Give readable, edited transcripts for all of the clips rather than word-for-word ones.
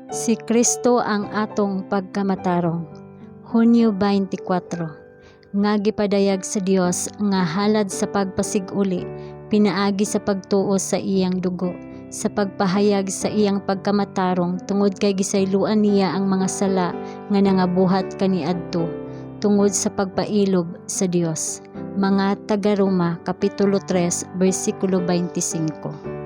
Si Kristo ang atong pagkamatarong. Hunyo 24. Nga gipadayag sa Dios nga halad sa pagpasiguli, pinaagi sa pagtuo sa iyang dugo, sa pagpahayag sa iyang pagkamatarong tungod kay gisayloan niya ang mga sala nga nangabuhat kaniadto, tungod sa pagpailob sa Dios. Mga taga-Roma Kapitulo 3 versikulo 25.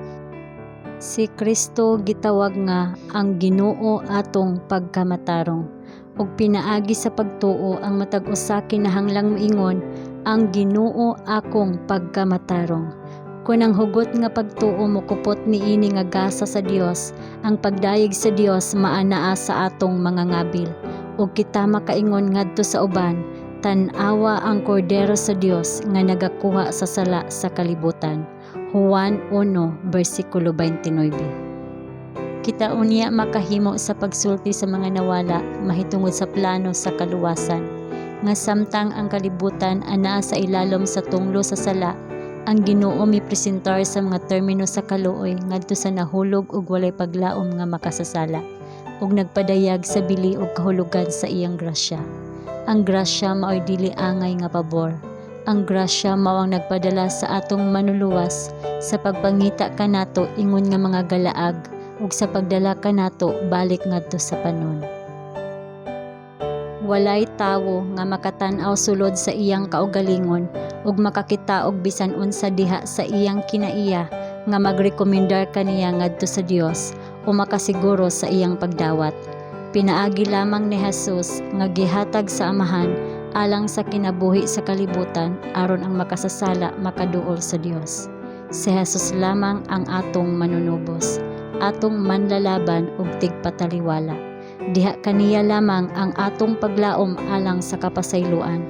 Si Kristo gitawag nga ang Ginoo atong pagkamatarong, ug pinaagi sa pagtuo ang matag usa kinahanglang moingon ang Ginoo akong pagkamatarong. Kung ang hugot nga pagtuo mokupot niini nga gasa sa Dios, ang pagdayeg sa Dios maanaa sa atong mga ngabil, ug kita makaingon ngadto sa uban, tan-awa ang kordero sa Dios nga nagakuha sa sala sa kalibutan. Juan 1 versikulo 29. Kita unya makahimo sa pagsulti sa mga nawala mahitungod sa plano sa kaluwasan, nga samtang ang kalibutan anaa sa ilalom sa tunglo sa sala, ang Ginoo mipresentar sa mga termino sa kaluoy ngadto sa nahulog ug walay paglaom nga makasasala, ug nagpadayag sa bili ug kahulugan sa iyang grasya. Ang grasya maoy dili angay nga pabor. Ang grasya mao ang nagpadala sa atong manuluwas sa pagpangita kanato ingon nga mga galaag ug sa pagdala kanato balik ngadto sa panon. Walay tawo nga makatan-aw sulod sa iyang kaugalingon ug makakita og bisan unsa diha sa iyang kinaiya nga magrekomendar kaniya ngadto sa Dios o makasiguro sa iyang pagdawat. Pinaagi lamang ni Jesus nga gihatag sa Amahan alang sa kinabuhi sa kalibutan aron ang makasasala makaduol sa Dios. Si Jesus lamang ang atong manunubos, atong manlalaban ug tigpataliwala. Diha kaniya lamang ang atong paglaom alang sa kapasayloan,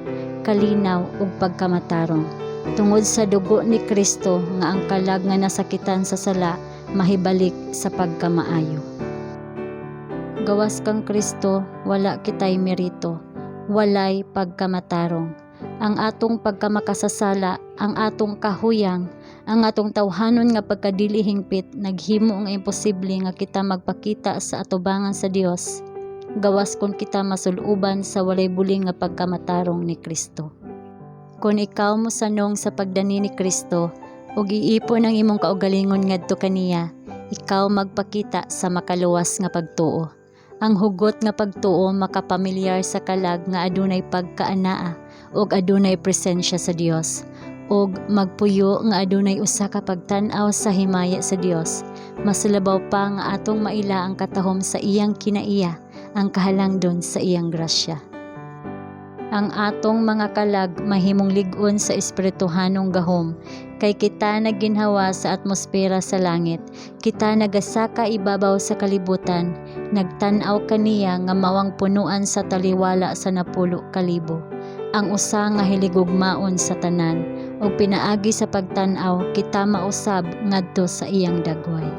kalinaw ug pagkamatarong. Tungod sa dugo ni Kristo nga ang kalag nga nasakitan sa sala mahibalik sa pagkamaayo. Gawas kang Kristo, wala kitay merito. Walay pagkamatarong. Ang atong pagkamakasasala, ang atong kahuyang, ang atong tawhanon nga pagkadili hingpit naghimo nga imposible nga kita magpakita sa atubangan sa Dios. Gawas kung kita masuluban sa walay buling nga pagkamatarong ni Kristo. Kung ikaw mosanong sa pagdani ni Kristo ug iipon ang imong kaugalingon ngadto kaniya, ikaw magpakita sa makaluwas nga pagtuo. Ang hugot nga pagtuo makapamilyar sa kalag nga adunay pagkaanaa ug adunay presensya sa Dios, ug magpuyo nga adunay usa ka pagtan-aw sa himaya sa Dios. Mas labaw pa nga atong maila ang katahom sa iyang kinaiya, ang kahalangdon sa iyang grasya. Ang atong mga kalag mahimong lig-on sa espirituhanong gahom, kay kita naginhawa sa atmosfera sa langit, kita nagasaka ibabaw sa kalibutan, nagtan-aw kaniya nga mawang punuan sa taliwala sa 10,000. Ang usa nga hiligugmaon sa tanan, ug pinaagi sa pagtan-aw kita mausab ngadto sa iyang dagway.